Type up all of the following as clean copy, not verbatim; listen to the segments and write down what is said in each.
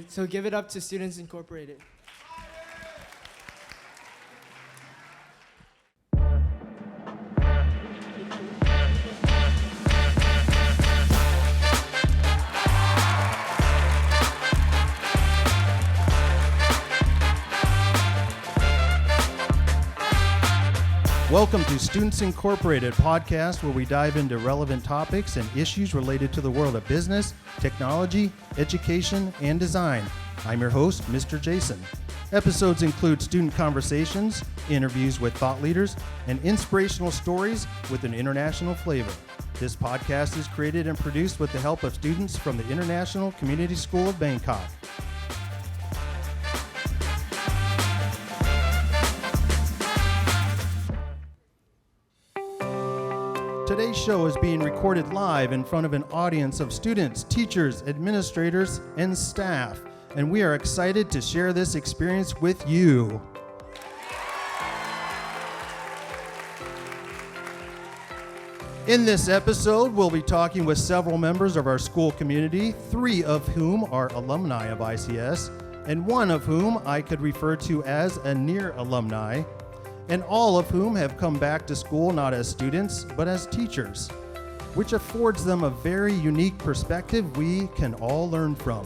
So give it up to Students Incorporated. Welcome to Students Incorporated podcast, where we dive into relevant topics and issues related to the world of business, technology, education, and design. I'm your host, Mr. Jason. Episodes include student conversations, interviews with thought leaders, and inspirational stories with an international flavor. This podcast is created and produced with the help of students from the International Community School of Bangkok. Today's show is being recorded live in front of an audience of students, teachers, administrators, and staff, and we are excited to share this experience with you. In this episode, we'll be talking with several members of our school community, 3 of whom are alumni of ICS, and 1 of whom I could refer to as a near alumni, and all of whom have come back to school not as students, but as teachers, which affords them a very unique perspective we can all learn from.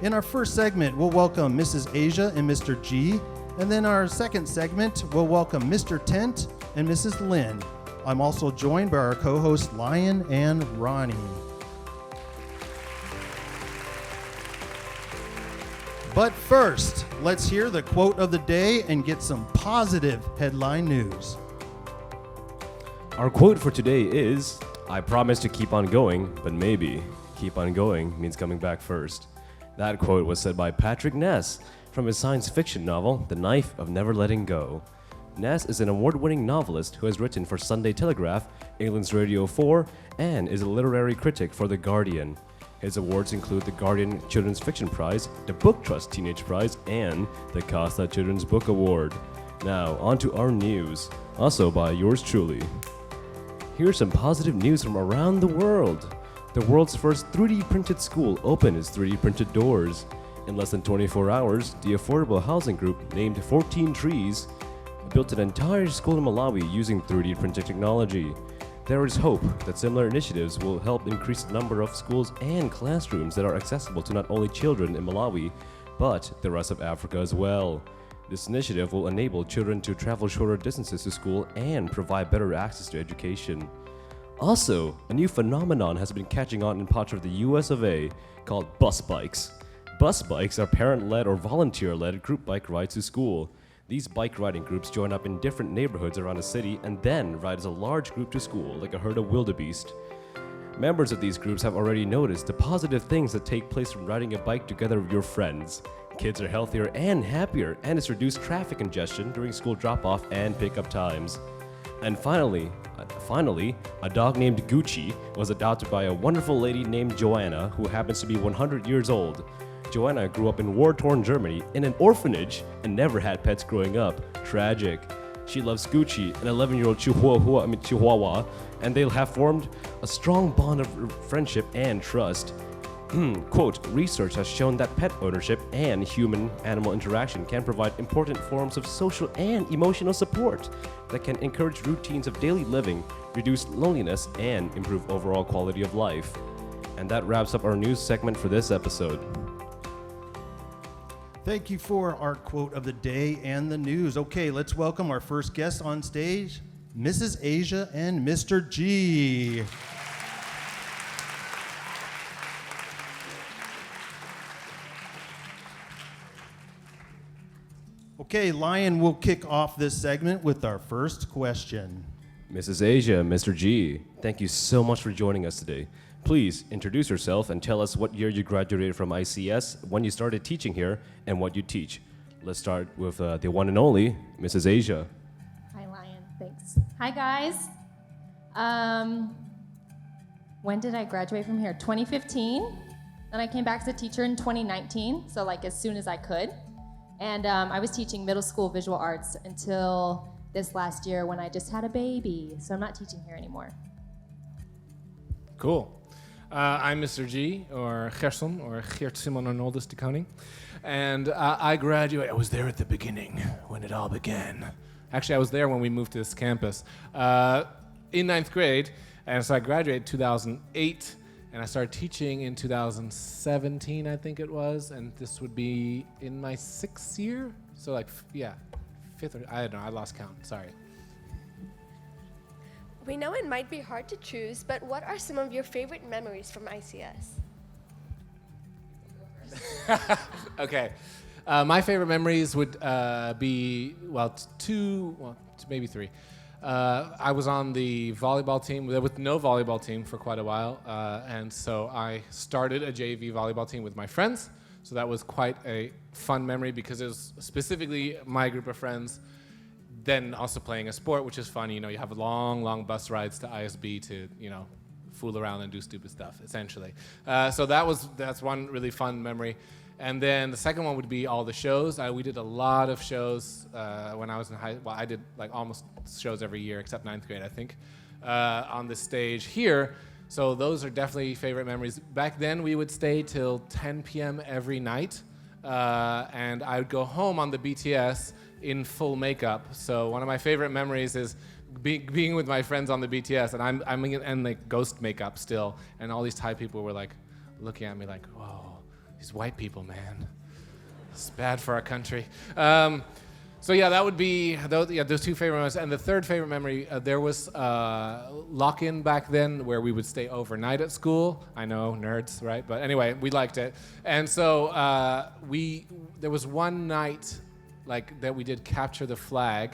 In our first segment, we'll welcome Mrs. Asia and Mr. G, and then our second segment, we'll welcome Mr. Tent and Mrs. Lin. I'm also joined by our co-hosts Lion and Ronnie. But first, let's hear the quote of the day and get some positive headline news. Our quote for today is, "I promise to keep on going, but maybe keep on going means coming back first." That quote was said by Patrick Ness from his science fiction novel, The Knife of Never Letting Go. Ness is an award-winning novelist who has written for Sunday Telegraph, England's Radio 4, and is a literary critic for The Guardian. His awards include the Guardian Children's Fiction Prize, the Book Trust Teenage Prize, and the Costa Children's Book Award. Now, on to our news, also by yours truly. Here's some positive news from around the world. The world's first 3D printed school opened its 3D printed doors. In less than 24 hours, the affordable housing group named 14 Trees built an entire school in Malawi using 3D printed technology. There is hope that similar initiatives will help increase the number of schools and classrooms that are accessible to not only children in Malawi, but the rest of Africa as well. This initiative will enable children to travel shorter distances to school and provide better access to education. Also, a new phenomenon has been catching on in parts of the US of A called bus bikes. Bus bikes are parent-led or volunteer-led group bike rides to school. These bike riding groups join up in different neighborhoods around the city and then ride as a large group to school, like a herd of wildebeest. Members of these groups have already noticed the positive things that take place from riding a bike together with your friends. Kids are healthier and happier, and it's reduced traffic congestion during school drop-off and pickup times. And finally, a dog named Gucci was adopted by a wonderful lady named Joanna, who happens to be 100 years old. Joanna grew up in war-torn Germany in an orphanage and never had pets growing up. Tragic. She loves Gucci, an 11-year-old Chihuahua, and they'll have formed a strong bond of friendship and trust. Quote, "Research has shown that pet ownership and human-animal interaction can provide important forms of social and emotional support that can encourage routines of daily living, reduce loneliness, and improve overall quality of life." And that wraps up our news segment for this episode. Thank you for our quote of the day and the news. Okay, let's welcome our first guest on stage, Mrs. Asia and Mr. G. Okay, Lion will kick off this segment with our first question. Mrs. Asia, Mr. G, thank you so much for joining us today. Please introduce yourself and tell us what year you graduated from ICS, when you started teaching here, and what you teach. Let's start with the one and only, Mrs. Asia. Hi, Lion. Thanks. Hi, guys. When did I graduate from here? 2015. Then I came back as a teacher in 2019, so like as soon as I could. And I was teaching middle school visual arts until this last year when I just had a baby. So I'm not teaching here anymore. Cool. I'm Mr. G, or Gerson, or Geert Simon Arnoldus de Koning. And I graduated. I was there at the beginning, when it all began. Actually, I was there when we moved to this campus in 9th grade. And so I graduated in 2008, and I started teaching in 2017, I think it was. And this would be in my 6th year? So fifth or, I don't know, I lost count, sorry. We know it might be hard to choose, but what are some of your favorite memories from ICS? Okay. My favorite memories would be, maybe three. I was on the volleyball team, with no volleyball team for quite a while, and so I started a JV volleyball team with my friends, so that was quite a fun memory because it was specifically my group of friends, then also playing a sport, which is fun. You know, you have long bus rides to ISB to, fool around and do stupid stuff, essentially. So that's one really fun memory. And then the second one would be all the shows. We did a lot of shows when I was in I did like almost shows every year except 9th grade, I think, on the stage here. So those are definitely favorite memories. Back then, we would stay till 10 p.m. every night, and I would go home on the BTS in full makeup. So one of my favorite memories is being with my friends on the BTS, and I'm in like ghost makeup still, and all these Thai people were like looking at me like, whoa, these white people, man, it's bad for our country. So yeah, that would be those two favorite memories. And the third favorite memory, there was lock-in back then where we would stay overnight at school. I know, nerds, right? But anyway, we liked it. And so there was one night like that we did capture the flag,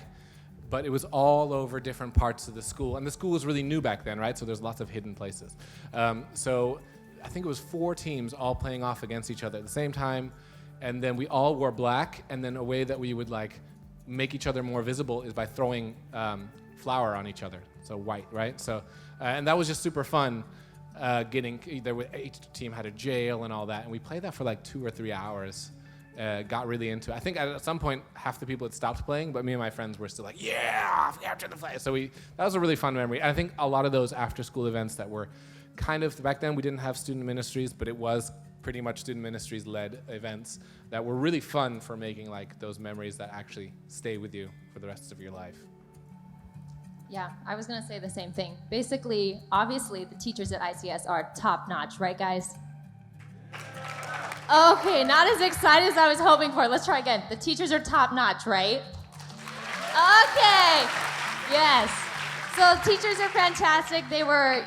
but it was all over different parts of the school. And the school was really new back then, right? So there's lots of hidden places. So I think it was 4 teams all playing off against each other at the same time. And then we all wore black. And then a way that we would like make each other more visible is by throwing flour on each other. So white, right? So, and that was just super fun. Each team had a jail and all that. And we played that for like 2 or 3 hours. Got really into it. I think at some point half the people had stopped playing, but me and my friends were still like, yeah, capture the flag. So that was a really fun memory. I think a lot of those after school events that were kind of, back then we didn't have student ministries, but it was pretty much student ministries led events that were really fun for making like those memories that actually stay with you for the rest of your life. Yeah, I was gonna say the same thing. Basically, obviously the teachers at ICS are top notch, right guys? Okay, not as excited as I was hoping for. Let's try again. The teachers are top-notch, right? Okay, yes. So teachers are fantastic. They were,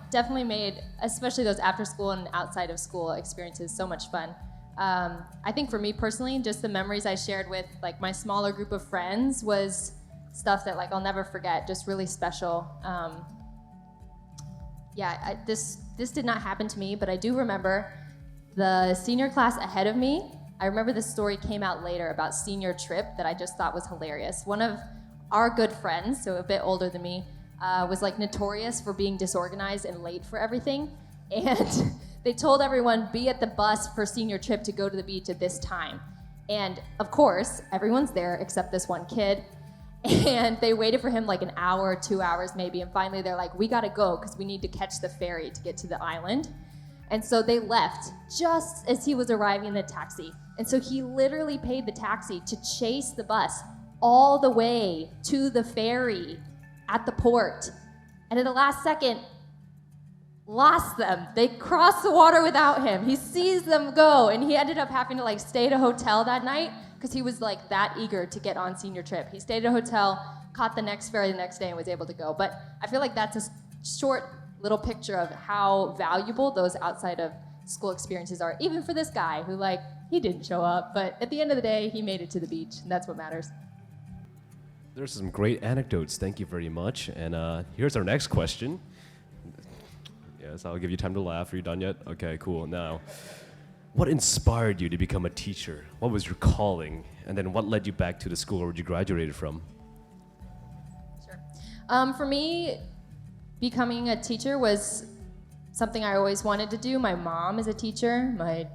definitely made, especially those after-school and outside-of-school experiences, so much fun. I think for me personally, just the memories I shared with like my smaller group of friends was stuff that like I'll never forget, just really special. This did not happen to me, but I do remember the senior class ahead of me. I remember this story came out later about senior trip that I just thought was hilarious. One of our good friends, so a bit older than me, was like notorious for being disorganized and late for everything. And they told everyone, be at the bus for senior trip to go to the beach at this time. And of course, everyone's there except this one kid. And they waited for him like an hour, 2 hours maybe. And finally they're like, we gotta go because we need to catch the ferry to get to the island. And so they left just as he was arriving in the taxi. And so he literally paid the taxi to chase the bus all the way to the ferry at the port. And at the last second, lost them. They crossed the water without him. He sees them go, and he ended up having to like stay at a hotel that night because he was like that eager to get on senior trip. He stayed at a hotel, caught the next ferry the next day, and was able to go. But I feel like that's a short little picture of how valuable those outside of school experiences are, even for this guy who he didn't show up, but at the end of the day, he made it to the beach, and that's what matters. There's some great anecdotes. Thank you very much. And here's our next question. Yes, I'll give you time to laugh. Are you done yet? Okay, cool. Now, what inspired you to become a teacher? What was your calling? And then what led you back to the school where you graduated from? Sure. For me, becoming a teacher was something I always wanted to do. My mom is a teacher. My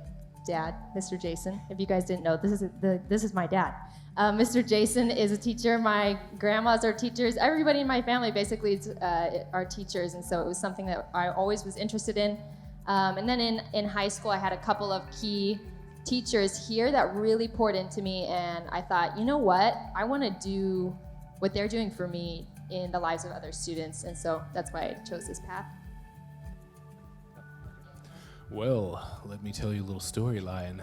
dad, Mr. Jason, if you guys didn't know, this is my dad. Mr. Jason is a teacher. My grandmas are teachers. Everybody in my family basically are teachers, and so it was something that I always was interested in. And then in high school, I had a couple of key teachers here that really poured into me, and I thought, you know what? I want to do what they're doing for me in the lives of other students, and so that's why I chose this path. Well, let me tell you a little storyline.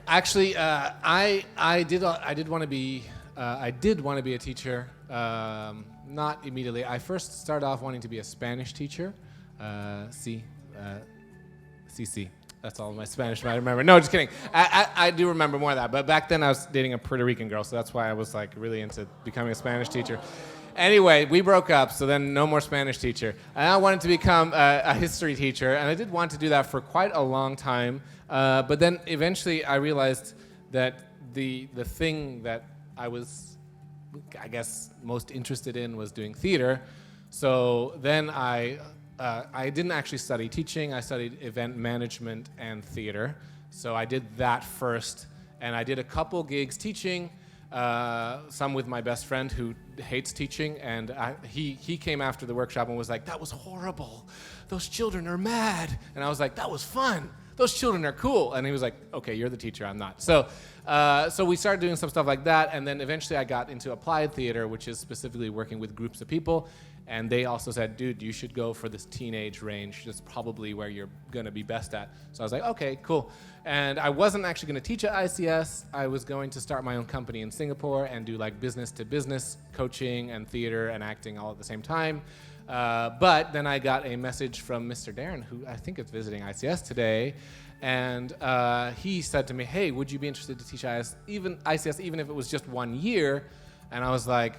Actually, I did want to be a teacher. Not immediately. I first started off wanting to be a Spanish teacher. CC. That's all my Spanish I remember. No, just kidding. I do remember more of that. But back then I was dating a Puerto Rican girl, so that's why I was like really into becoming a Spanish teacher. Anyway, we broke up, so then no more Spanish teacher. And I wanted to become a history teacher, and I did want to do that for quite a long time. But then eventually I realized that the thing that I was, I guess, most interested in was doing theater. So then I didn't actually study teaching. I studied event management and theater. So I did that first, and I did a couple gigs teaching, some with my best friend who hates teaching, and he came after the workshop and was like, "That was horrible. Those children are mad." And I was like, "That was fun. Those children are cool." And he was like, "Okay, you're the teacher, I'm not." So we started doing some stuff like that, and then eventually I got into applied theater, which is specifically working with groups of people. And they also said, "Dude, you should go for this teenage range. That's probably where you're going to be best at." So I was like, "Okay, cool." And I wasn't actually going to teach at ICS. I was going to start my own company in Singapore and do like business-to-business coaching and theater and acting all at the same time. But then I got a message from Mr. Darren, who I think is visiting ICS today. And he said to me, "Hey, would you be interested to teach ICS even if it was just 1 year?" And I was like,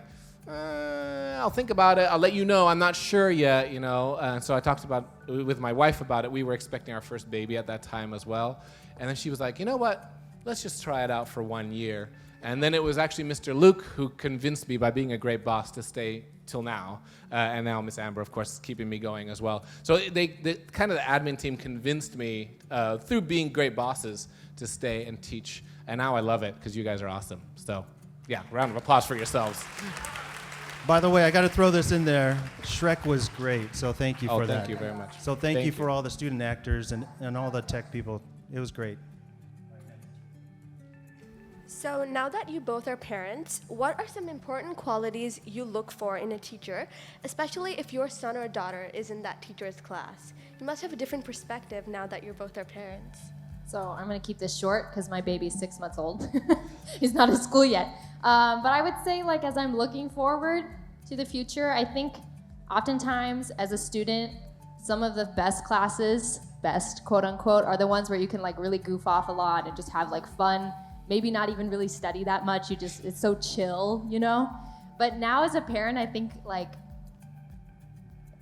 "I'll think about it. I'll let you know. I'm not sure yet, you know." So I talked with my wife about it. We were expecting our first baby at that time as well. And then she was like, "You know what? Let's just try it out for 1 year." And then it was actually Mr. Luke who convinced me by being a great boss to stay till now. And now Miss Amber, of course, is keeping me going as well. So the kind of the admin team convinced me through being great bosses to stay and teach. And now I love it because you guys are awesome. So yeah, round of applause for yourselves. By the way, I got to throw this in there. Shrek was great, so thank you for that. Thank you very much. So thank you for all the student actors and all the tech people. It was great. So now that you both are parents, what are some important qualities you look for in a teacher, especially if your son or daughter is in that teacher's class? You must have a different perspective now that you're both are parents. So I'm going to keep this short because my baby's 6 months old. He's not at school yet. But I would say, like, as I'm looking forward to the future, I think oftentimes as a student, some of the best classes, best quote unquote, are the ones where you can like really goof off a lot and just have like fun, maybe not even really study that much. It's so chill, you know? But now as a parent, I think like,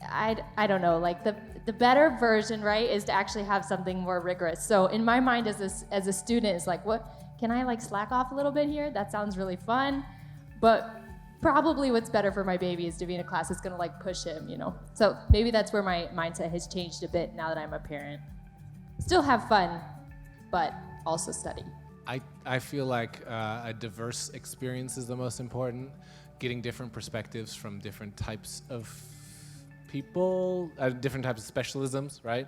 I don't know, like the better version, right, is to actually have something more rigorous. So in my mind as a student, it's like, what, can I like slack off a little bit here? That sounds really fun. But probably what's better for my baby is to be in a class that's gonna like push him, you know? So maybe that's where my mindset has changed a bit now that I'm a parent. Still have fun, but also study. I feel like a diverse experience is the most important. Getting different perspectives from different types of people, different types of specialisms, right?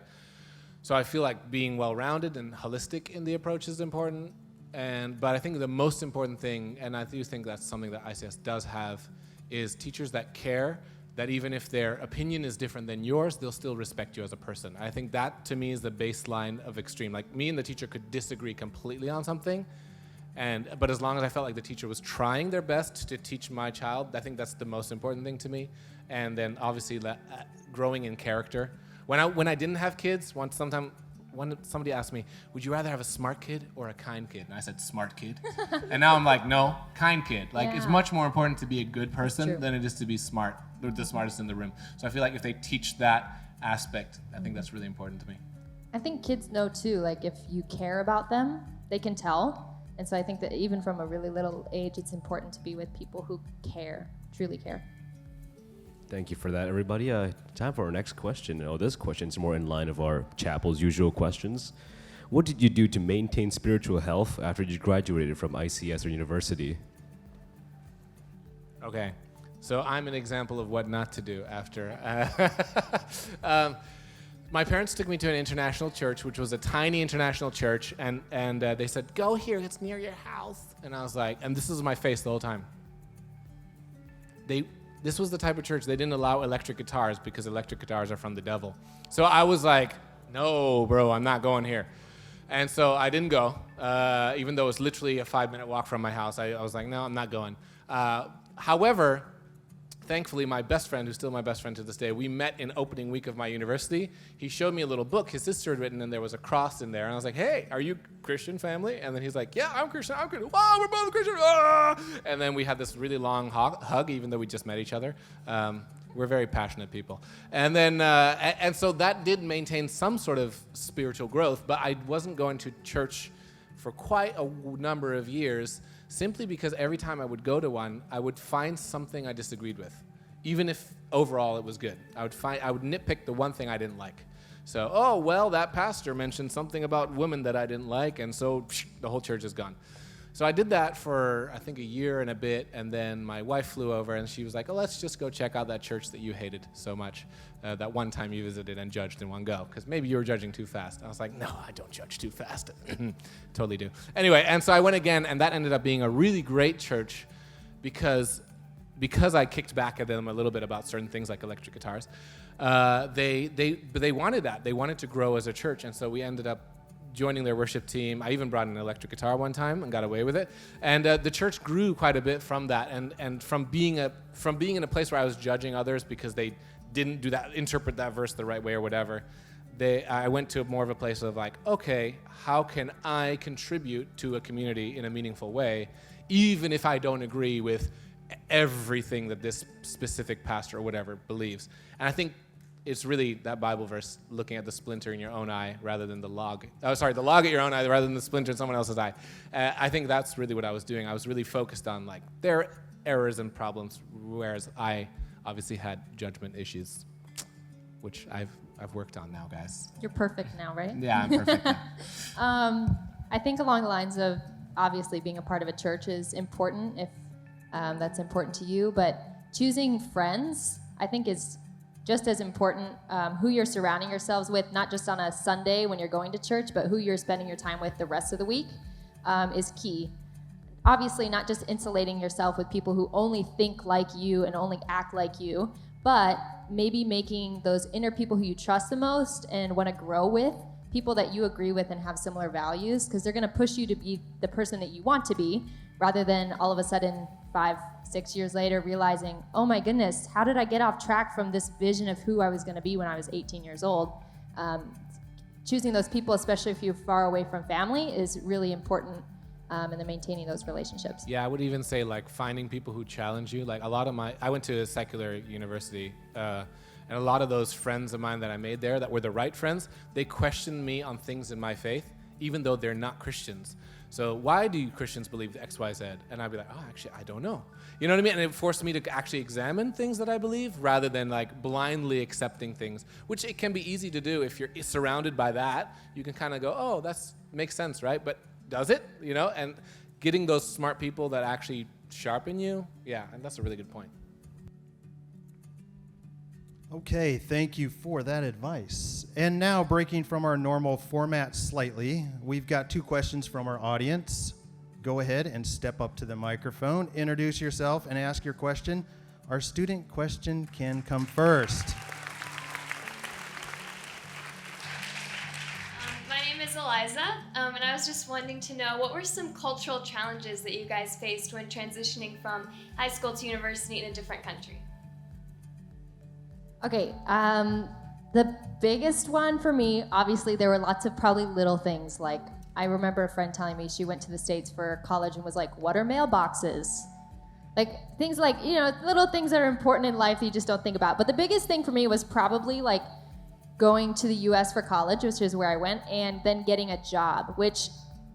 So I feel like being well-rounded and holistic in the approach is important. But I think the most important thing, and I do think that's something that ICS does have, is teachers that care, that even if their opinion is different than yours, they'll still respect you as a person. I think that, to me, is the baseline of extreme. Like, me and the teacher could disagree completely on something, but as long as I felt like the teacher was trying their best to teach my child, I think that's the most important thing to me. And then, obviously, growing in character. When I didn't have kids, when somebody asked me, "Would you rather have a smart kid or a kind kid?" And I said, "Smart kid." And now I'm like, no, kind kid. Like, It's much more important to be a good person than it is to be smart, or the smartest in the room. So I feel like if they teach that aspect, I think that's really important to me. I think kids know too, like if you care about them, they can tell. And so I think that even from a really little age, it's important to be with people who care, truly care. Thank you for that, everybody. Time for our next question. This question is more in line of our chapel's usual questions. What did you do to maintain spiritual health after you graduated from ICS or university? Okay, so I'm an example of what not to do after. my parents took me to an international church, which was a tiny international church, and they said, go here, it's near your house. And I was like, and this is my face the whole time. This was the type of church, they didn't allow electric guitars because electric guitars are from the devil. So I was like, no, bro, I'm not going here. And so I didn't go, even though it was literally a 5-minute walk from my house. I was like, no, I'm not going. However, thankfully, my best friend, who's still my best friend to this day, we met in opening week of my university. He showed me a little book his sister had written, and there was a cross in there. And I was like, hey, are you Christian family? And then he's like, yeah, I'm Christian. Wow, we're both Christian. Ah! And then we had this really long hug, even though we just met each other. We're very passionate people. And then, and so that did maintain some sort of spiritual growth, but I wasn't going to church for quite a number of years, simply because every time I would go to one, I would find something I disagreed with, even if overall it was good. I would nitpick the one thing I didn't like. So, oh, well, that pastor mentioned something about women that I didn't like, and so the whole church is gone. So I did that for, I think, a year and a bit, and then my wife flew over, and she was like, oh, let's just go check out that church that you hated so much, that one time you visited and judged in one go, because maybe you were judging too fast. I was like, no, I don't judge too fast. Totally do. Anyway, and so I went again, and that ended up being a really great church because I kicked back at them a little bit about certain things like electric guitars. But they wanted that. They wanted to grow as a church, and so we ended up joining their worship team. I even brought an electric guitar one time and got away with it. And the church grew quite a bit from that, and from being in a place where I was judging others because they didn't interpret that verse the right way or whatever. I went to more of a place of like, okay, how can I contribute to a community in a meaningful way, even if I don't agree with everything that this specific pastor or whatever believes? And I think it's really that Bible verse, looking at the splinter in your own eye rather than the log at your own eye rather than the splinter in someone else's eye. I think that's really what I was doing. I was really focused on like their errors and problems, whereas I obviously had judgment issues, which I've worked on now, guys. You're perfect now, right? Yeah, I'm perfect now. I think along the lines of obviously being a part of a church is important if that's important to you, but choosing friends, I think, is just as important. Who you're surrounding yourselves with, not just on a Sunday when you're going to church, but who you're spending your time with the rest of the week is key. Obviously, not just insulating yourself with people who only think like you and only act like you, but maybe making those inner people who you trust the most and want to grow with, people that you agree with and have similar values, because they're going to push you to be the person that you want to be, rather than all of a sudden 5-6 years later realizing, oh my goodness, how did I get off track from this vision of who I was going to be when I was 18 years old? Choosing those people, especially if you're far away from family, is really important in the maintaining those relationships. Yeah, I would even say like finding people who challenge you. Like I went to a secular university, and a lot of those friends of mine that I made there that were the right friends, they questioned me on things in my faith, even though they're not Christians. So why do Christians believe X, Y, Z? And I'd be like, oh, actually, I don't know. You know what I mean? And it forced me to actually examine things that I believe rather than like blindly accepting things, which it can be easy to do if you're surrounded by that. You can kind of go, oh, that makes sense, right? But does it? You know? And getting those smart people that actually sharpen you, yeah, and that's a really good point. Okay, thank you for that advice. And now, breaking from our normal format slightly, we've got 2 questions from our audience. Go ahead and step up to the microphone, introduce yourself, and ask your question. Our student question can come first. My name is Eliza, and I was just wanting to know, what were some cultural challenges that you guys faced when transitioning from high school to university in a different country? Okay, the biggest one for me, obviously there were lots of probably little things, like I remember a friend telling me she went to the States for college and was like, what are mailboxes? Like things like, you know, little things that are important in life that you just don't think about. But the biggest thing for me was probably like going to the US for college, which is where I went, and then getting a job, which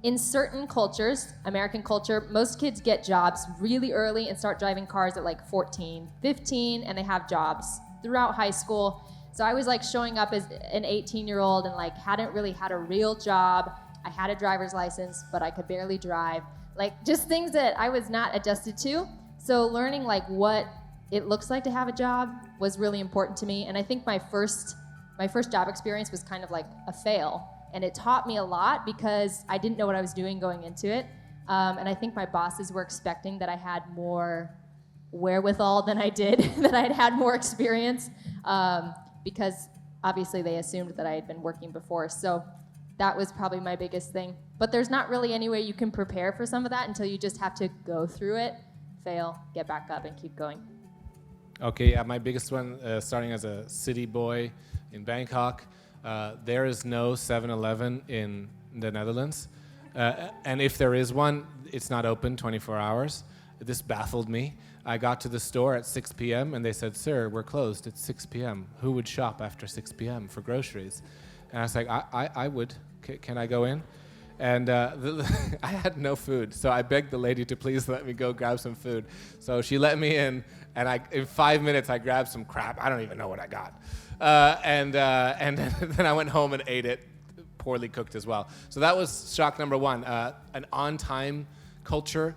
in certain cultures, American culture, most kids get jobs really early and start driving cars at like 14, 15, and they have jobs throughout high school. So I was like showing up as an 18-year-old and like hadn't really had a real job. I had a driver's license, but I could barely drive. Like just things that I was not adjusted to. So learning like what it looks like to have a job was really important to me. And I think my first my first job experience was kind of like a fail. And it taught me a lot because I didn't know what I was doing going into it. And I think my bosses were expecting that I had more wherewithal than I did, that I'd had more experience, because obviously they assumed that I had been working before. So that was probably my biggest thing. But there's not really any way you can prepare for some of that until you just have to go through it, fail, get back up, and keep going. Okay, yeah, my biggest one, starting as a city boy in Bangkok, there is no 7-Eleven in the Netherlands. And if there is one, it's not open 24 hours. This baffled me. I got to the store at 6 p.m. and they said, "Sir, we're closed. It's 6 p.m. Who would shop after 6 p.m. for groceries?" And I was like, I would. Can I go in? And I had no food, so I begged the lady to please let me go grab some food. So she let me in, and in 5 minutes I grabbed some crap. I don't even know what I got. And then I went home and ate it, poorly cooked as well. So that was shock number one. An on-time culture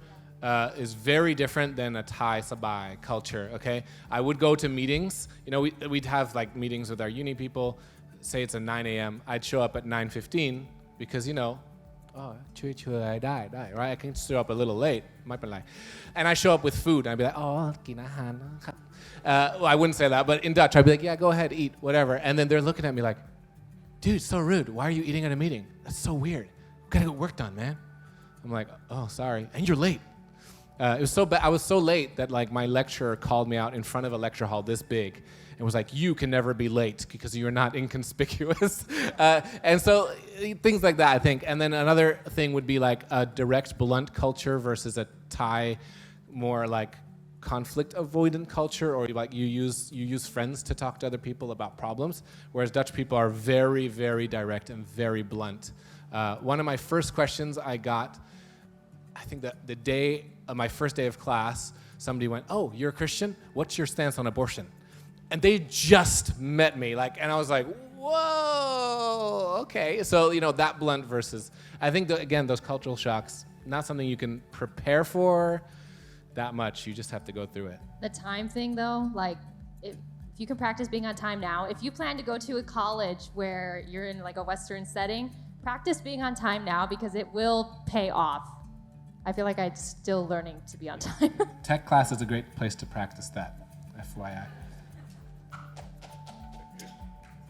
is very different than a Thai sabai culture, okay? I would go to meetings. You know, we'd have like meetings with our uni people. Say it's at 9 a.m. I'd show up at 9:15 because, you know, right? I can show up a little late. And I show up with food. And I'd be like,กินอาหารนะครับ. Well, I wouldn't say that, but in Dutch, I'd be like, yeah, go ahead, eat, whatever. And then they're looking at me like, dude, so rude. Why are you eating at a meeting? That's so weird. Gotta get work done, man. I'm like, oh, sorry. And you're late. It was so bad. I was so late that like my lecturer called me out in front of a lecture hall this big and was like, you can never be late because you're not inconspicuous. And so things like that, I think. And then another thing would be like a direct, blunt culture versus a Thai, more like conflict avoidant culture, or like you use friends to talk to other people about problems, whereas Dutch people are very, very direct and very blunt. One of my first questions I got, I think the day of my first day of class, somebody went, "Oh, you're a Christian? What's your stance on abortion?" And they just met me, and I was like, "Whoa, okay." So that blunt versus, I think again, those cultural shocks, not something you can prepare for that much. You just have to go through it. The time thing, though, like if you can practice being on time now, if you plan to go to a college where you're in like a Western setting, practice being on time now because it will pay off. I feel like I'm still learning to be on time. Tech class is a great place to practice that, FYI.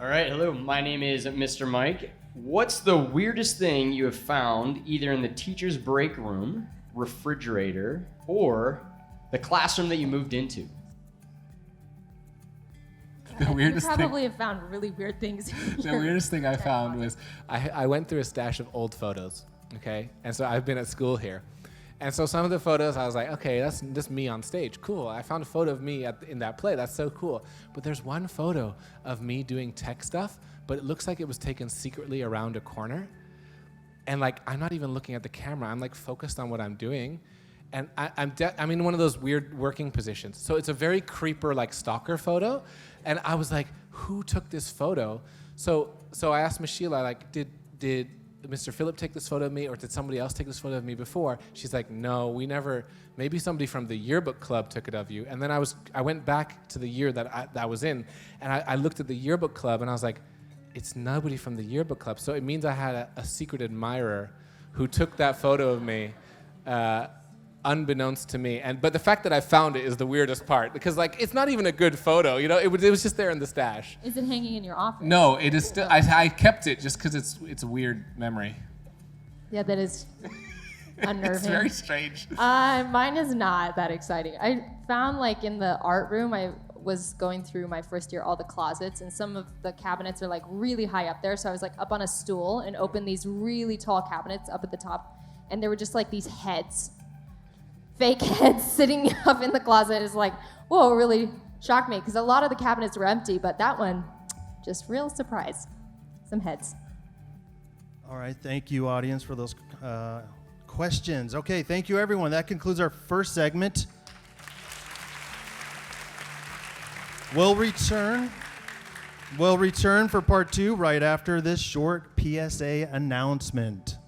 All right, hello, my name is Mr. Mike. What's the weirdest thing you have found either in the teacher's break room, refrigerator, or the classroom that you moved into? The weirdest you probably have found really weird things. The weirdest thing I found was I went through a stash of old photos, okay? And so I've been at school here. And so some of the photos, I was like, okay, that's just me on stage. Cool. I found a photo of me in that play. That's so cool. But there's one photo of me doing tech stuff, but it looks like it was taken secretly around a corner. And like, I'm not even looking at the camera. I'm like focused on what I'm doing. And I'm in one of those weird working positions. So it's a very creeper, like stalker photo. And I was like, who took this photo? So I asked Miss Sheila, like, did Mr. Phillip take this photo of me, or did somebody else take this photo of me before? She's like, no, we never. Maybe somebody from the yearbook club took it of you. And then I went back to the year that I was in, and I looked at the yearbook club, and I was like, it's nobody from the yearbook club. So it means I had a secret admirer who took that photo of me, unbeknownst to me. But the fact that I found it is the weirdest part, because like it's not even a good photo. It was just there in the stash. Is it hanging in your office? No, it is still. I kept it just because it's a weird memory. Yeah, that is unnerving. It's very strange. Mine is not that exciting. I found like in the art room, I was going through my first year all the closets, and some of the cabinets are like really high up there. So I was like up on a stool and opened these really tall cabinets up at the top, and there were just like these heads. Fake heads sitting up in the closet is like, whoa, really shocked me, because a lot of the cabinets were empty, but that one, just real surprise. Some heads. All right, thank you, audience, for those questions. Okay, thank you, everyone. That concludes our first segment. We'll return for part 2 right after this short PSA announcement.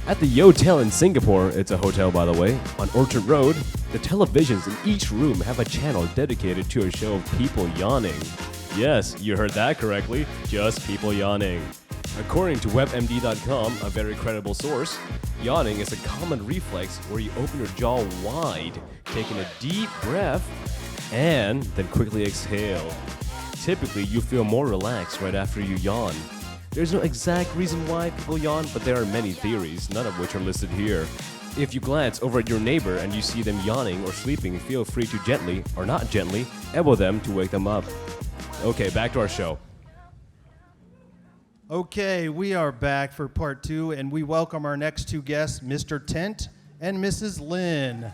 At the Yotel in Singapore, it's a hotel by the way, on Orchard Road, the televisions in each room have a channel dedicated to a show of people yawning. Yes, you heard that correctly, just people yawning. According to WebMD.com, a very credible source, yawning is a common reflex where you open your jaw wide, taking a deep breath, and then quickly exhale. Typically, you feel more relaxed right after you yawn. There's no exact reason why people yawn, but there are many theories, none of which are listed here. If you glance over at your neighbor and you see them yawning or sleeping, feel free to gently, or not gently, elbow them to wake them up. Okay, back to our show. Okay, we are back for part 2, and we welcome our next 2 guests, Mr. Tent and Mrs. Lynn.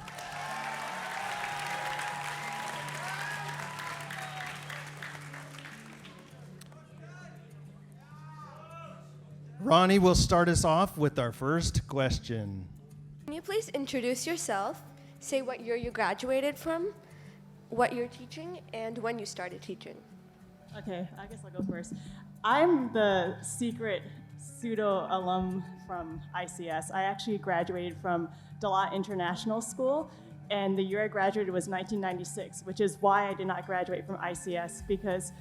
Ronnie will start us off with our first question. Can you please introduce yourself, say what year you graduated from, what you're teaching, and when you started teaching? Okay, I guess I'll go first. I'm the secret pseudo alum from ICS. I actually graduated from Dalat International School, and the year I graduated was 1996, which is why I did not graduate from ICS, because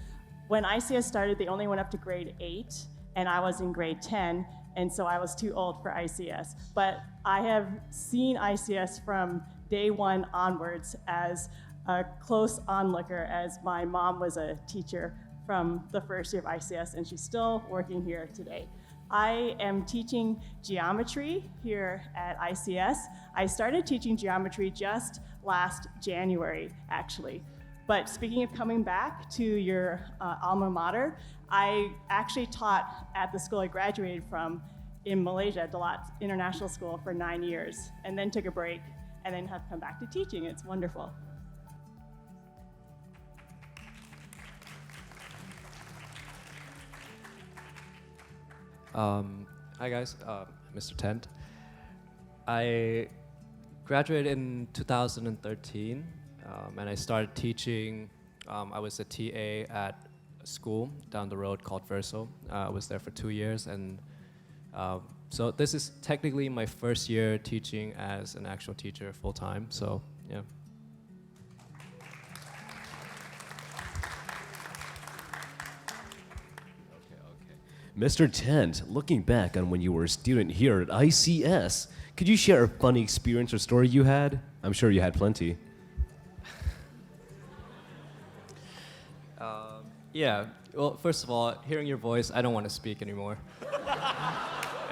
when ICS started, they only went up to grade 8, and I was in grade 10, and so I was too old for ICS. But I have seen ICS from day 1 onwards as a close onlooker, as my mom was a teacher from the first year of ICS, and she's still working here today. I am teaching geometry here at ICS. I started teaching geometry just last January, actually. But speaking of coming back to your alma mater, I actually taught at the school I graduated from in Malaysia, Dalat International School, for 9 years, and then took a break, and then have come back to teaching. It's wonderful. Hi guys, Mr. Tent. I graduated in 2013, and I started teaching. I was a TA at a school down the road called Verso. I was there for 2 years, and so this is technically my first year teaching as an actual teacher full time. So yeah. Mr. Tent, looking back on when you were a student here at ICS, could you share a funny experience or story you had? I'm sure you had plenty. Yeah, well, first of all, hearing your voice, I don't want to speak anymore.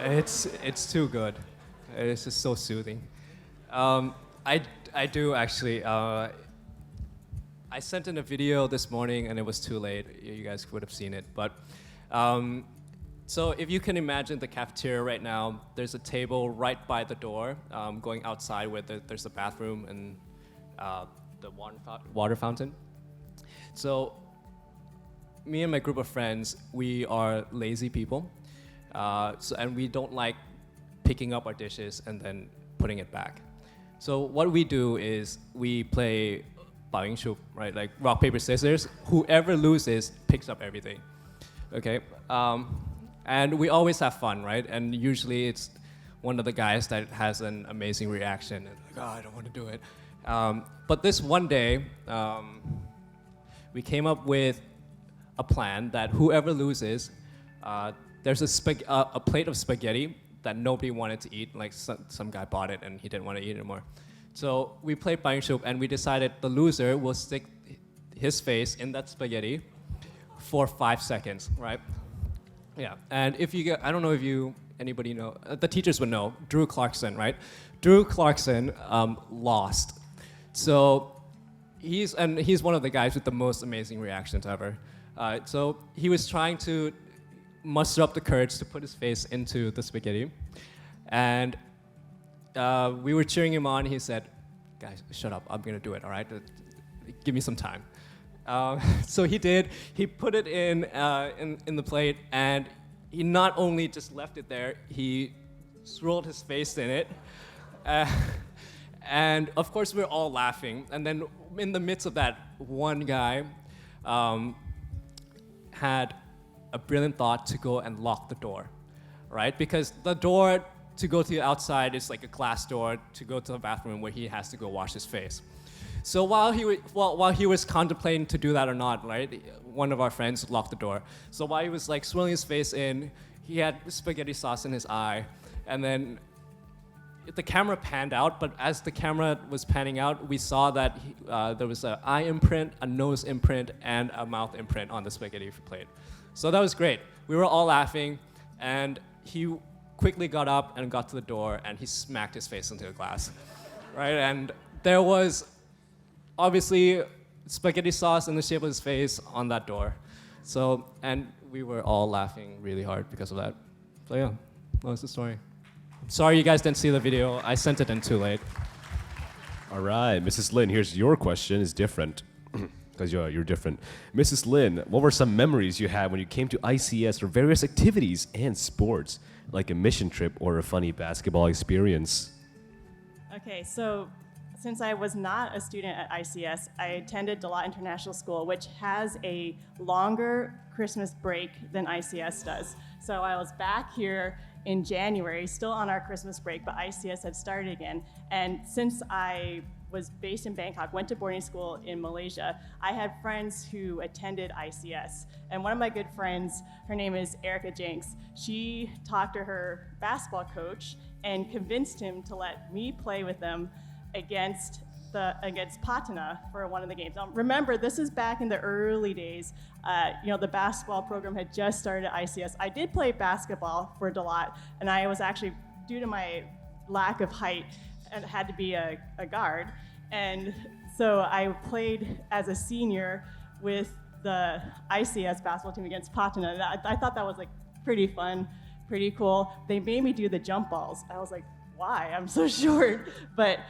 It's too good. It's just so soothing. I do actually. I sent in a video this morning and it was too late. You guys would have seen it, but. So if you can imagine the cafeteria right now, there's a table right by the door, going outside where there's a bathroom and the water fountain. So me and my group of friends, we are lazy people, and we don't like picking up our dishes and then putting it back. So what we do is we play 保龄球, right? Like rock, paper, scissors. Whoever loses picks up everything. Okay? And we always have fun, right? And usually it's one of the guys that has an amazing reaction. And like, oh, I don't want to do it. But this one day, we came up with a plan that whoever loses, there's a plate of spaghetti that nobody wanted to eat. Like some guy bought it and he didn't want to eat it anymore. So we played buying soup and we decided the loser will stick his face in that spaghetti for 5 seconds, right? Yeah, and if you get, I don't know if anybody know, the teachers would know, Drew Clarkson, right? Drew Clarkson lost. So he's one of the guys with the most amazing reactions ever. So he was trying to muster up the courage to put his face into the spaghetti. And we were cheering him on. He said, guys, shut up, I'm gonna do it, all right? Give me some time. So he did. He put it in the plate, and he not only just left it there, he swirled his face in it. And of course, we're all laughing. And then in the midst of that, one guy had a brilliant thought to go and lock the door, right? Because the door to go to the outside is like a glass door to go to the bathroom where he has to go wash his face. So while he was contemplating to do that or not, right, one of our friends locked the door. So while he was like swirling his face in, he had spaghetti sauce in his eye, and then the camera panned out, but as the camera was panning out, we saw that there was an eye imprint, a nose imprint, and a mouth imprint on the spaghetti plate. So that was great. We were all laughing, and he quickly got up and got to the door, and he smacked his face into the glass, right? And there was obviously spaghetti sauce in the shape of his face on that door. So, and we were all laughing really hard because of that. So yeah, that was the story. Sorry you guys didn't see the video. I sent it in too late. All right, Mrs. Lin, here's your question. It's different because you're different. Mrs. Lin, what were some memories you had when you came to ICS for various activities and sports, like a mission trip or a funny basketball experience? Okay, so since I was not a student at ICS, I attended DeLotte International School, which has a longer Christmas break than ICS does. So I was back here in January, still on our Christmas break, but ICS had started again. And since I was based in Bangkok, went to boarding school in Malaysia, I had friends who attended ICS. And one of my good friends, her name is Erica Jenks, she talked to her basketball coach and convinced him to let me play with them against Patna for one of the games. Now remember, this is back in the early days. The basketball program had just started at ICS. I did play basketball for DeLotte, and I was actually, due to my lack of height, and had to be a guard. And so I played as a senior with the ICS basketball team against Patna. And I thought that was like pretty fun, pretty cool. They made me do the jump balls. I was like, why? I'm so short. But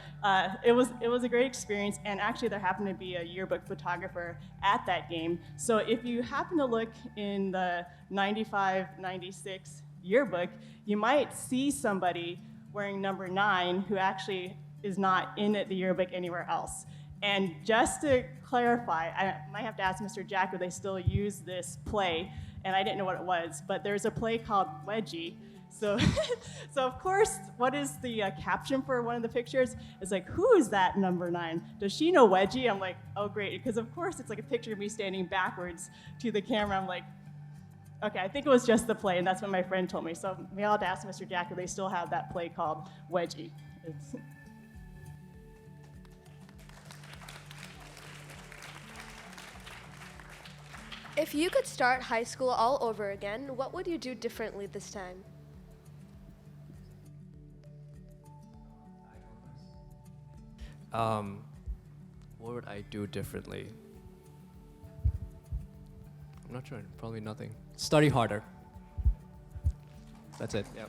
it was a great experience, and actually there happened to be a yearbook photographer at that game. So if you happen to look in the 95-96 yearbook, you might see somebody wearing number 9 who actually is not in the yearbook anywhere else. And just to clarify, I might have to ask Mr. Jack if they still use this play, and I didn't know what it was, but there's a play called Wedgie. So of course, what is the caption for one of the pictures? It's like, who is that number 9? Does she know Wedgie? I'm like, oh great, because of course it's like a picture of me standing backwards to the camera. I'm like, okay, I think it was just the play, and that's what my friend told me. So maybe I'll have to ask Mr. Jack if they still have that play called Wedgie. If you could start high school all over again, what would you do differently this time? What would I do differently? I'm not sure. Probably nothing. Study harder. That's it. Yeah.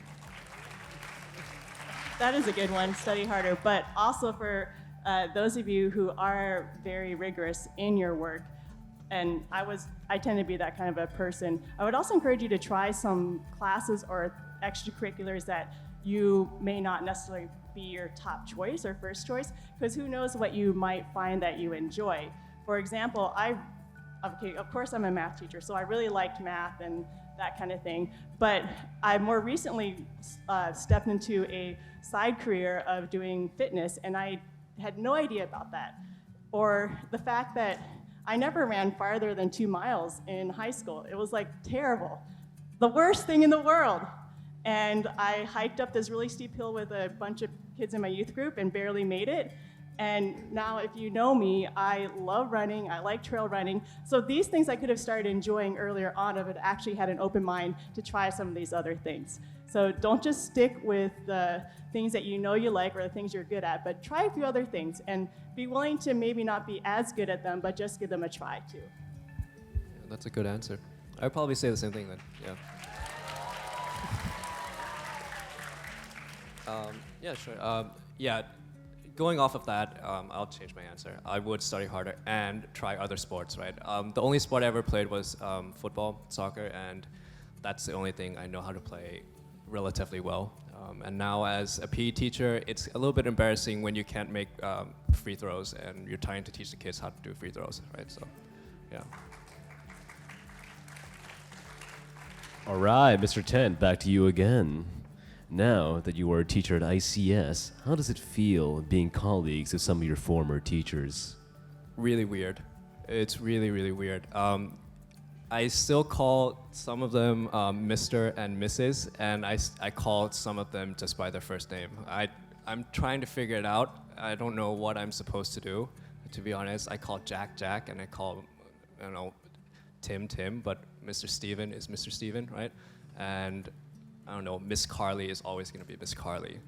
That is a good one, study harder. But also for those of you who are very rigorous in your work, and I tend to be that kind of a person, I would also encourage you to try some classes or extracurriculars that you may not necessarily be your top choice or first choice, because who knows what you might find that you enjoy. For example, of course I'm a math teacher, so I really liked math and that kind of thing, but I more recently stepped into a side career of doing fitness, and I had no idea about that. Or the fact that I never ran farther than 2 miles in high school. It was like terrible. The worst thing in the world. And I hiked up this really steep hill with a bunch of kids in my youth group and barely made it. And now if you know me, I love running, I like trail running. So these things I could have started enjoying earlier on if I actually had an open mind to try some of these other things. So don't just stick with the things that you know you like or the things you're good at, but try a few other things and be willing to maybe not be as good at them, but just give them a try too. Yeah, that's a good answer. I would probably say the same thing then, yeah. Yeah, sure. Going off of that, I'll change my answer. I would study harder and try other sports, right? The only sport I ever played was football, soccer, and that's the only thing I know how to play relatively well. And now as a PE teacher, it's a little bit embarrassing when you can't make free throws and you're trying to teach the kids how to do free throws, right? So, yeah. All right, Mr. 10, back to you again. Now that you are a teacher at ICS, how does it feel being colleagues with some of your former teachers? Really weird. It's really, really weird. I still call some of them Mr. and Mrs., and I call some of them just by their first name. I'm trying to figure it out. I don't know what I'm supposed to do, to be honest. I call Jack, Jack, and I call, Tim, Tim, but Mr. Steven is Mr. Steven, right? And I don't know, Miss Carly is always gonna be Miss Carly.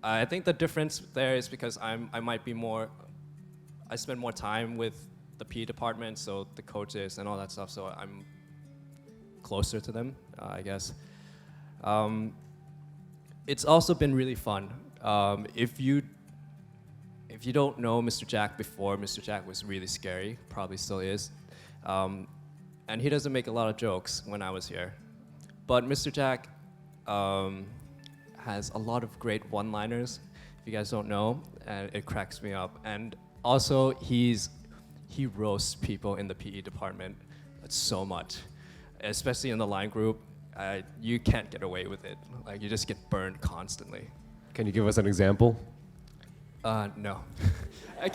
I think the difference there is because I spend more time with the PE department, so the coaches and all that stuff, so I'm closer to them, I guess. It's also been really fun. If you don't know Mr. Jack before, Mr. Jack was really scary, probably still is. And he doesn't make a lot of jokes when I was here. But Mr. Jack has a lot of great one-liners, if you guys don't know, and it cracks me up. And also, he roasts people in the PE department so much, especially in the line group. You can't get away with it. Like, you just get burned constantly. Can you give us an example? No. I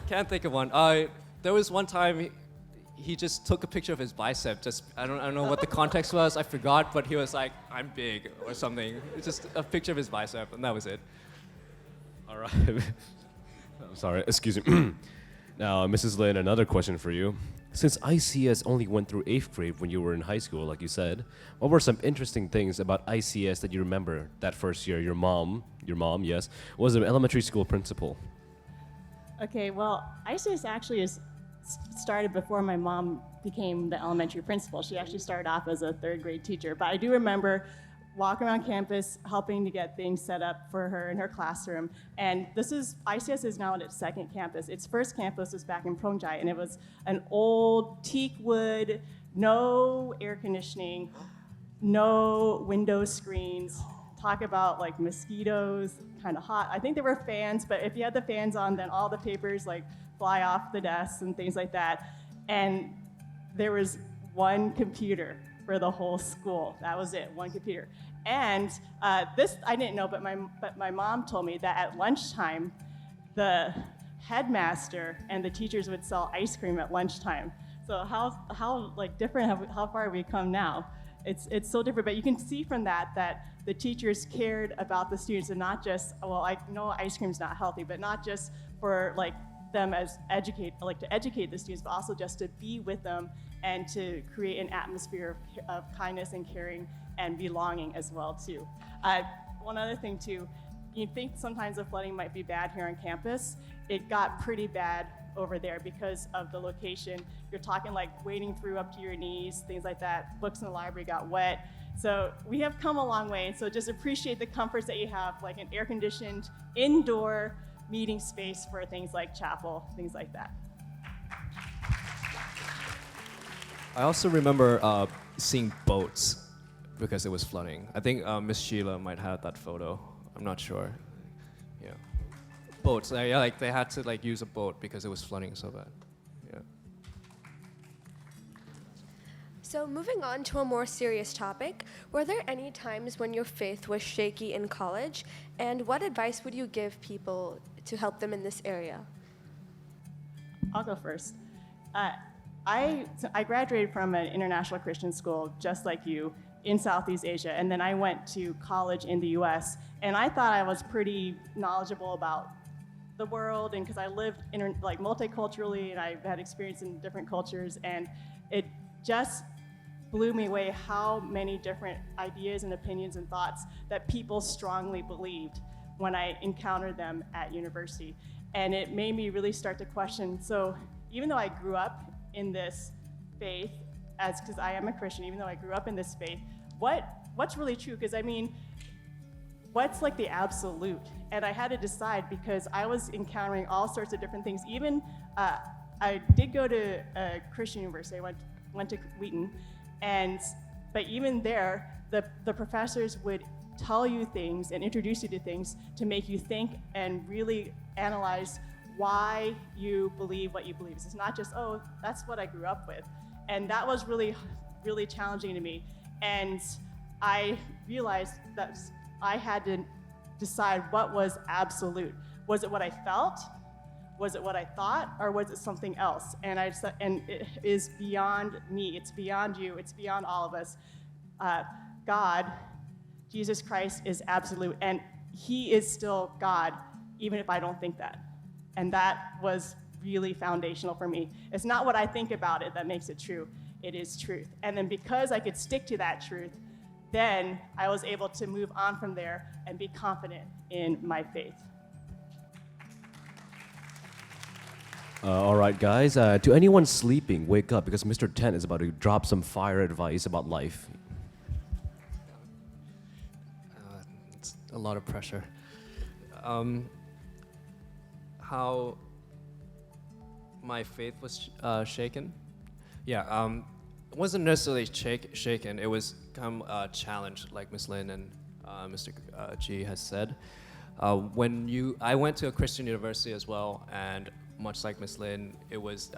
can't think of one. There was one time he just took a picture of his bicep. I don't know what the context was. I forgot, but he was like, "I'm big" or something. It's just a picture of his bicep, and that was it. All right. I'm sorry. Excuse me. Now, Mrs. Lin, another question for you. Since ICS only went through 8th grade when you were in high school, like you said, what were some interesting things about ICS that you remember that first year? Your mom, yes, was an elementary school principal. Okay, well, ICS actually started before my mom became the elementary principal. She actually started off as a 3rd grade teacher. But I do remember walking around campus, helping to get things set up for her in her classroom. And ICS is now at its 2nd campus. Its first campus was back in Prongjai, and it was an old teak wood, no air conditioning, no window screens. Talk about like mosquitoes, kind of hot. I think there were fans, but if you had the fans on, then all the papers like fly off the desks and things like that. And there was one computer for the whole school. That was it, one computer. And this I didn't know, but my mom told me that at lunchtime, the headmaster and the teachers would sell ice cream at lunchtime. So how like different how far have we come now? It's so different, but you can see from that the teachers cared about the students, and not just, well, I know ice cream's not healthy, but not just for like them as to educate the students, but also just to be with them and to create an atmosphere of kindness and caring and belonging as well too. One other thing too, you think sometimes the flooding might be bad here on campus. It got pretty bad over there because of the location. You're talking like wading through up to your knees, things like that. Books in the library got wet. So we have come a long way. So just appreciate the comforts that you have, like an air-conditioned indoor meeting space for things like chapel, things like that. I also remember seeing boats because it was flooding. I think Miss Sheila might have that photo. I'm not sure. Yeah, boats. Like they had to like use a boat because it was flooding so bad. Yeah. So moving on to a more serious topic, were there any times when your faith was shaky in college? And what advice would you give people to help them in this area? I'll go first. I graduated from an international Christian school, just like you, in Southeast Asia, and then I went to college in the US, and I thought I was pretty knowledgeable about the world, and because I lived multiculturally, and I had experience in different cultures, and it just blew me away how many different ideas and opinions and thoughts that people strongly believed when I encountered them at university. And it made me really start to question, so even though I grew up in this faith, because I am a Christian, even though I grew up in this faith, what's really true? Because I mean, what's like the absolute? And I had to decide because I was encountering all sorts of different things. Even I did go to a Christian university. I went to Wheaton, but even there, the professors would tell you things and introduce you to things to make you think and really analyze why you believe what you believe. It's not just, oh, that's what I grew up with. And that was really, really challenging to me. And I realized that I had to decide what was absolute. Was it what I felt? Was it what I thought? Or was it something else? And it is beyond me. It's beyond you. It's beyond all of us. God, Jesus Christ, is absolute, and he is still God, even if I don't think that. And that was really foundational for me. It's not what I think about it that makes it true. It is truth. And then because I could stick to that truth, then I was able to move on from there and be confident in my faith. All right, guys. To anyone sleeping, wake up because Mr. Tent is about to drop some fire advice about life. It's a lot of pressure. How my faith was shaken? Yeah, it wasn't necessarily shaken. It was kind of challenged, like Ms. Lin and Mr. G has said. I went to a Christian university as well, and much like Ms. Lin,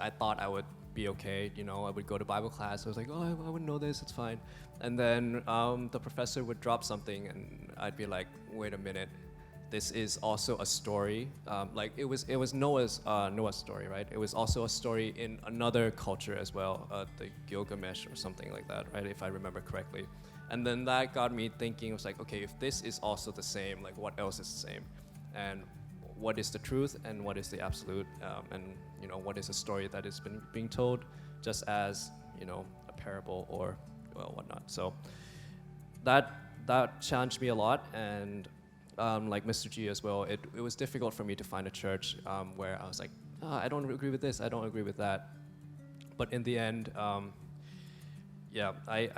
I thought I would be okay. You know, I would go to Bible class. I was like, oh, I would know this. It's fine. And then the professor would drop something, and I'd be like, wait a minute. This is also a story. Like it was Noah's story, right? It was also a story in another culture as well, the Gilgamesh or something like that, right? If I remember correctly. And then that got me thinking. It was like, okay, if this is also the same, like what else is the same? And what is the truth and what is the absolute? And you know, what is a story that is being told, just as you know, a parable or well, whatnot. So that challenged me a lot, and like Mr. G as well, it was difficult for me to find a church where I was like, I don't agree with this, I don't agree with that. But in the end, I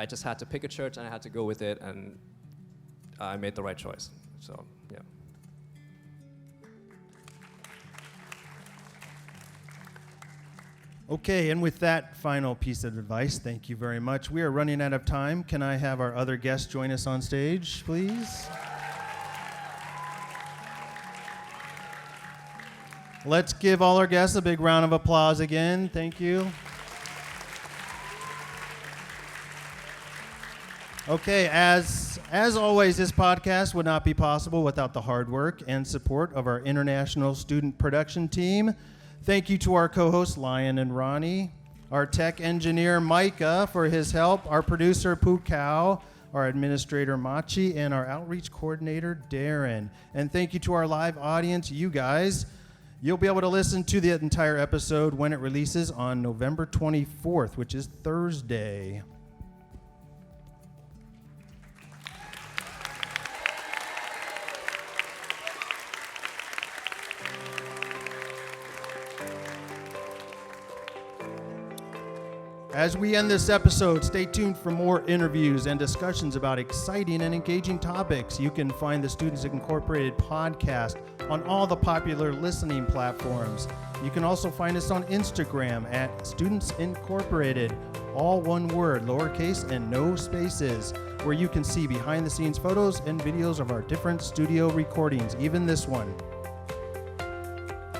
just had to pick a church and I had to go with it, and I made the right choice. So, yeah. Okay, and with that final piece of advice, thank you very much. We are running out of time. Can I have our other guests join us on stage, please? Let's give all our guests a big round of applause again. Thank you. Okay, as always, this podcast would not be possible without the hard work and support of our international student production team. Thank you to our co-hosts, Lion and Ronnie, our tech engineer, Micah, for his help, our producer, Poo Cow, our administrator, Machi, and our outreach coordinator, Darren. And thank you to our live audience, you guys. You'll be able to listen to the entire episode when it releases on November 24th, which is Thursday. As we end this episode, stay tuned for more interviews and discussions about exciting and engaging topics. You can find the Students Incorporated podcast on all the popular listening platforms. You can also find us on Instagram at Students Incorporated, all one word, lowercase and no spaces, where you can see behind-the-scenes photos and videos of our different studio recordings, even this one.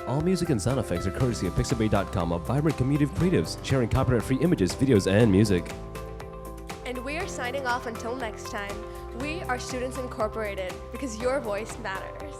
All music and sound effects are courtesy of Pixabay.com, a vibrant community of creatives sharing copyright-free images, videos, and music. And we are signing off until next time. We are Students Incorporated because your voice matters.